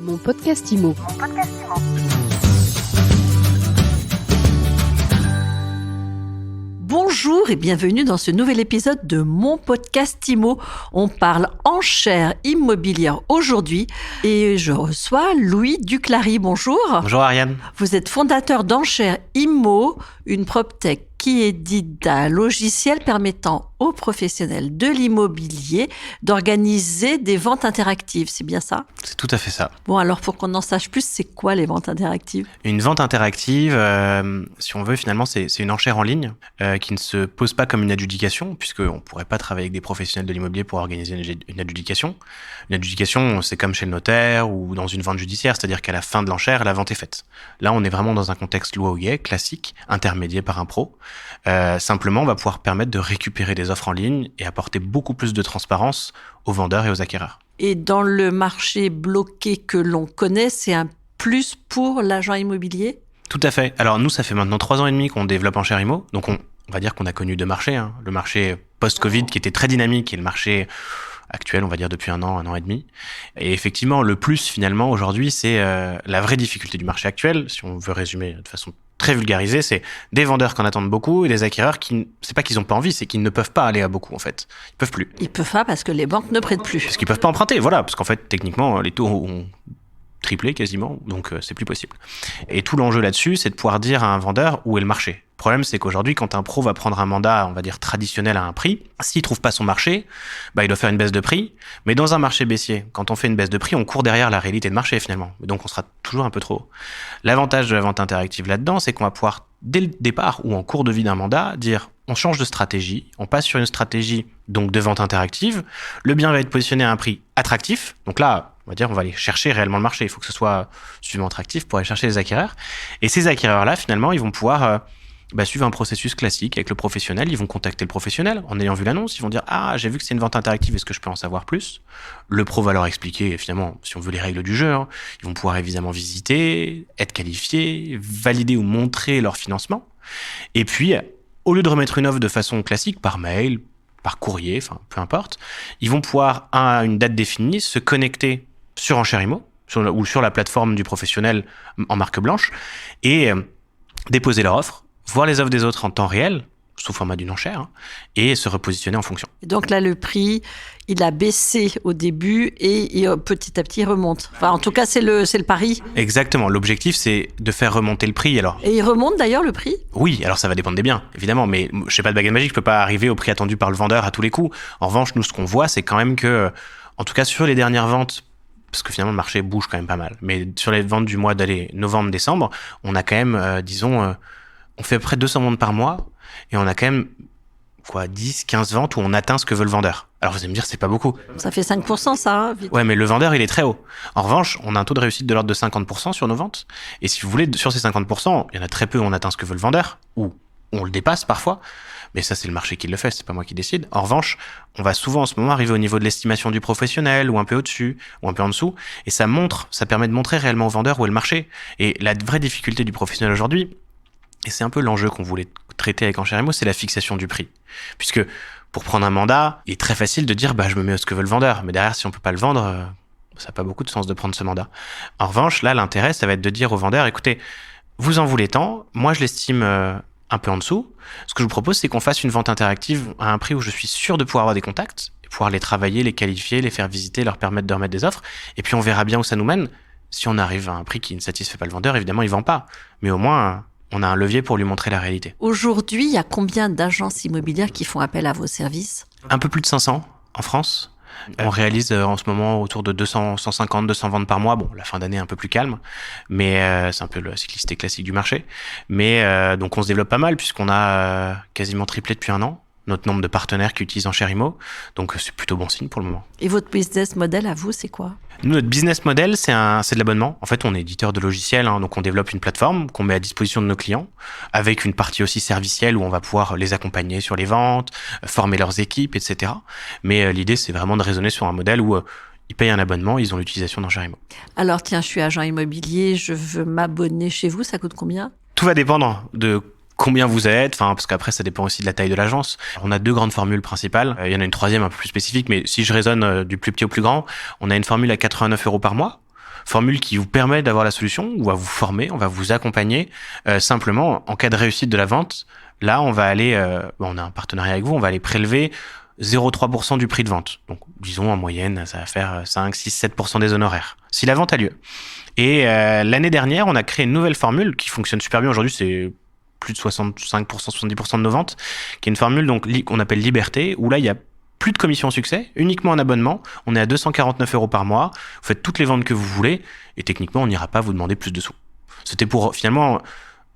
Mon podcast IMO. Bonjour et bienvenue dans ce nouvel épisode de mon podcast IMO. On parle enchères immobilières aujourd'hui et je reçois Louis Duclari. Bonjour. Bonjour Ariane. Vous êtes fondateur d'Enchères IMO, une PropTech qui édite un logiciel permettant aux professionnels de l'immobilier d'organiser des ventes interactives. C'est bien ça ? C'est tout à fait ça. Bon, alors pour qu'on en sache plus, c'est quoi les ventes interactives ? Une vente interactive, si on veut, finalement, c'est une enchère en ligne qui ne se pose pas comme une adjudication, puisqu'on ne pourrait pas travailler avec des professionnels de l'immobilier pour organiser une adjudication. Une adjudication, c'est comme chez le notaire ou dans une vente judiciaire, c'est-à-dire qu'à la fin de l'enchère, la vente est faite. Là, on est vraiment dans un contexte loi au guet, classique, intermédié par un pro. Simplement, on va pouvoir permettre de récupérer des offres en ligne et apporter beaucoup plus de transparence aux vendeurs et aux acquéreurs. Et dans le marché bloqué que l'on connaît, c'est un plus pour l'agent immobilier ? Tout à fait. Alors nous, ça fait maintenant 3 ans et demi qu'on développe Enchères IMO. Donc on va dire qu'on a connu 2 marchés. Le marché post-Covid qui était très dynamique et le marché actuel, on va dire depuis 1 an et demi. Et effectivement, le plus finalement aujourd'hui, c'est la vraie difficulté du marché actuel. Si on veut résumer de façon très vulgarisée, c'est des vendeurs qui en attendent beaucoup et des acquéreurs qui, c'est pas qu'ils ont pas envie, c'est qu'ils ne peuvent pas aller à beaucoup en fait. Ils peuvent plus. Ils peuvent pas parce que les banques ne prêtent plus. Parce qu'ils peuvent pas emprunter, voilà. Parce qu'en fait, techniquement, les taux ont triplé quasiment, donc c'est plus possible. Et tout l'enjeu là-dessus, c'est de pouvoir dire à un vendeur où est le marché. Le problème, c'est qu'aujourd'hui, quand un pro va prendre un mandat, on va dire traditionnel à un prix, s'il trouve pas son marché, il doit faire une baisse de prix. Mais dans un marché baissier, quand on fait une baisse de prix, on court derrière la réalité de marché finalement. Donc on sera toujours un peu trop haut. L'avantage de la vente interactive là-dedans, c'est qu'on va pouvoir, dès le départ ou en cours de vie d'un mandat, dire on change de stratégie, on passe sur une stratégie donc de vente interactive. Le bien va être positionné à un prix attractif. Donc là, on va dire on va aller chercher réellement le marché. Il faut que ce soit suffisamment attractif pour aller chercher les acquéreurs. Et ces acquéreurs-là, finalement, ils vont pouvoir suivre un processus classique avec le professionnel. Ils vont contacter le professionnel en ayant vu l'annonce. Ils vont dire « Ah, j'ai vu que c'est une vente interactive, est-ce que je peux en savoir plus ?» Le pro va leur expliquer, finalement, si on veut les règles du jeu. Ils vont pouvoir évidemment visiter, être qualifiés, valider ou montrer leur financement. Et puis, au lieu de remettre une offre de façon classique, par mail, par courrier, enfin peu importe, ils vont pouvoir, à une date définie, se connecter sur Enchères IMO, ou sur la plateforme du professionnel en marque blanche, et déposer leur offre, voir les offres des autres en temps réel, sous format d'une enchère, et se repositionner en fonction. Et donc là, le prix, il a baissé au début et petit à petit, il remonte. Enfin, en tout cas, c'est le pari. Exactement. L'objectif, c'est de faire remonter le prix. Alors, et il remonte d'ailleurs, le prix ? Oui, alors ça va dépendre des biens, évidemment, mais je n'ai pas de baguette magique, je ne peux pas arriver au prix attendu par le vendeur à tous les coups. En revanche, nous, ce qu'on voit, c'est quand même que, en tout cas sur les dernières ventes, parce que finalement, le marché bouge quand même pas mal, mais sur les ventes du mois d'aller novembre-décembre, on a quand même, on fait à peu près 200 ventes par mois, et on a quand même 10, 15 ventes où on atteint ce que veut le vendeur. Alors vous allez me dire, c'est pas beaucoup. Ça fait 5%, ça, vite. Ouais, mais le vendeur, il est très haut. En revanche, on a un taux de réussite de l'ordre de 50% sur nos ventes. Et si vous voulez, sur ces 50%, il y en a très peu où on atteint ce que veut le vendeur, ou on le dépasse parfois. Mais ça, c'est le marché qui le fait, c'est pas moi qui décide. En revanche, on va souvent en ce moment arriver au niveau de l'estimation du professionnel, ou un peu au-dessus, ou un peu en dessous. Et ça permet de montrer réellement au vendeur où est le marché. Et la vraie difficulté du professionnel aujourd'hui, et c'est un peu l'enjeu qu'on voulait traiter avec Enchères IMO, c'est la fixation du prix. Puisque pour prendre un mandat, il est très facile de dire je me mets à ce que veut le vendeur. Mais derrière, si on peut pas le vendre, ça n'a pas beaucoup de sens de prendre ce mandat. En revanche, là, l'intérêt, ça va être de dire au vendeur, écoutez, vous en voulez tant, moi je l'estime un peu en dessous. Ce que je vous propose, c'est qu'on fasse une vente interactive à un prix où je suis sûr de pouvoir avoir des contacts, et pouvoir les travailler, les qualifier, les faire visiter, leur permettre de remettre des offres. Et puis on verra bien où ça nous mène. Si on arrive à un prix qui ne satisfait pas le vendeur, évidemment, il ne vend pas. Mais au moins, on a un levier pour lui montrer la réalité. Aujourd'hui, il y a combien d'agences immobilières qui font appel à vos services ? Un peu plus de 500 en France. On réalise en ce moment autour de 200, 150, 200 ventes par mois. Bon, la fin d'année est un peu plus calme, mais c'est un peu la cyclicité classique du marché. Mais donc on se développe pas mal puisqu'on a quasiment triplé depuis 1 an notre nombre de partenaires qui utilisent Enchères IMO. Donc c'est plutôt bon signe pour le moment. Et votre business model à vous, c'est quoi ? Nous, notre business model, c'est de l'abonnement. En fait, on est éditeur de logiciels, donc on développe une plateforme qu'on met à disposition de nos clients, avec une partie aussi servicielle où on va pouvoir les accompagner sur les ventes, former leurs équipes, etc. Mais l'idée, c'est vraiment de raisonner sur un modèle où ils payent un abonnement, ils ont l'utilisation d'Enchères IMO. Alors tiens, je suis agent immobilier, je veux m'abonner chez vous, ça coûte combien ? Tout va dépendre de combien vous êtes, parce qu'après ça dépend aussi de la taille de l'agence. On a 2 grandes formules principales, il y en a une troisième un peu plus spécifique, mais si je raisonne du plus petit au plus grand, on a une formule à 89 € par mois Formule qui vous permet d'avoir la solution, on va vous former, on va vous accompagner. Simplement, en cas de réussite de la vente, là, on va aller, on a un partenariat avec vous, on va aller prélever 0,3% du prix de vente. Donc, disons, en moyenne, ça va faire 5, 6, 7% des honoraires, si la vente a lieu. Et l'année dernière, on a créé une nouvelle formule qui fonctionne super bien. Aujourd'hui, c'est plus de 65%, 70% de nos ventes, qui est une formule donc, qu'on appelle Liberté, où là, il y a plus de commission au succès, uniquement un abonnement. On est à 249 € par mois. Vous faites toutes les ventes que vous voulez et techniquement, on n'ira pas vous demander plus de sous. C'était pour, finalement,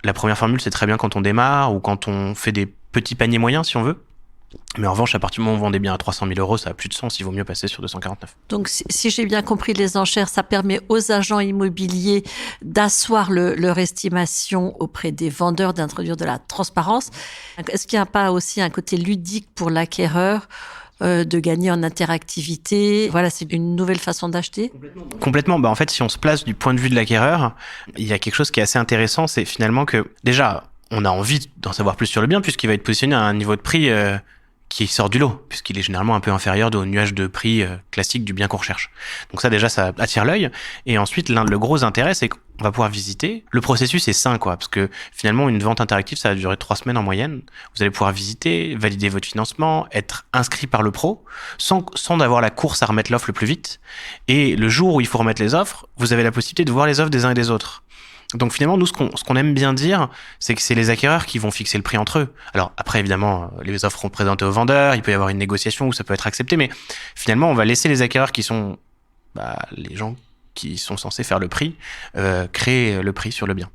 la première formule, c'est très bien quand on démarre ou quand on fait des petits paniers moyens, si on veut. Mais en revanche, à partir du moment où on vend des biens à 300 000 €, ça a plus de sens. Il vaut mieux passer sur 249. Donc, si j'ai bien compris, les enchères, ça permet aux agents immobiliers d'asseoir leur estimation auprès des vendeurs, d'introduire de la transparence. Est-ce qu'il n'y a pas aussi un côté ludique pour l'acquéreur de gagner en interactivité? Voilà, c'est une nouvelle façon d'acheter. Complètement. En fait, si on se place du point de vue de l'acquéreur, il y a quelque chose qui est assez intéressant, c'est finalement que déjà, on a envie d'en savoir plus sur le bien puisqu'il va être positionné à un niveau de prix qui sort du lot, puisqu'il est généralement un peu inférieur au nuage de prix classique du bien qu'on recherche. Donc ça, déjà, ça attire l'œil. Et ensuite, le gros intérêt, c'est qu'on va pouvoir visiter. Le processus est sain, parce que finalement, une vente interactive, ça va durer 3 semaines en moyenne. Vous allez pouvoir visiter, valider votre financement, être inscrit par le pro, sans avoir la course à remettre l'offre le plus vite. Et le jour où il faut remettre les offres, vous avez la possibilité de voir les offres des uns et des autres. Donc finalement, nous, ce qu'on aime bien dire, c'est que c'est les acquéreurs qui vont fixer le prix entre eux. Alors après, évidemment, les offres seront présentées aux vendeurs, il peut y avoir une négociation où ça peut être accepté, mais finalement, on va laisser les acquéreurs qui sont les gens qui sont censés faire le prix, créer le prix sur le bien.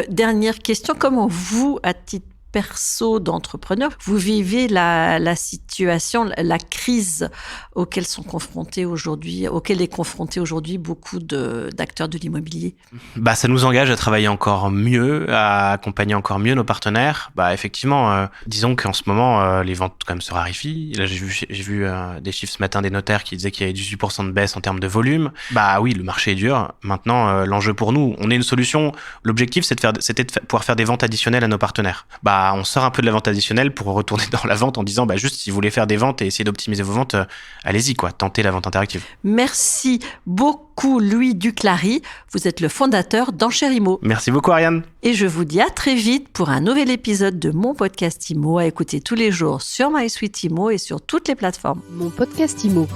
Dernière question, comment vous, à titre perso d'entrepreneur, vous vivez la situation, la crise auquel est confronté aujourd'hui beaucoup d'acteurs de l'immobilier? Ça nous engage à travailler encore mieux, à accompagner encore mieux nos partenaires. Effectivement, disons qu'en ce moment, les ventes quand même se raréfient. Là, j'ai vu des chiffres ce matin des notaires qui disaient qu'il y avait 18% de baisse en termes de volume. Oui, le marché est dur. Maintenant, l'enjeu pour nous, on est une solution. L'objectif, c'était de pouvoir faire des ventes additionnelles à nos partenaires. On sort un peu de la vente additionnelle pour retourner dans la vente en disant juste si vous voulez faire des ventes et essayer d'optimiser vos ventes, allez-y, tentez la vente interactive. Merci beaucoup Louis Duclari, vous êtes le fondateur d'Enchères Immo. Merci beaucoup Ariane. Et je vous dis à très vite pour un nouvel épisode de mon podcast Immo à écouter tous les jours sur MySuite Immo et sur toutes les plateformes. Mon podcast Immo.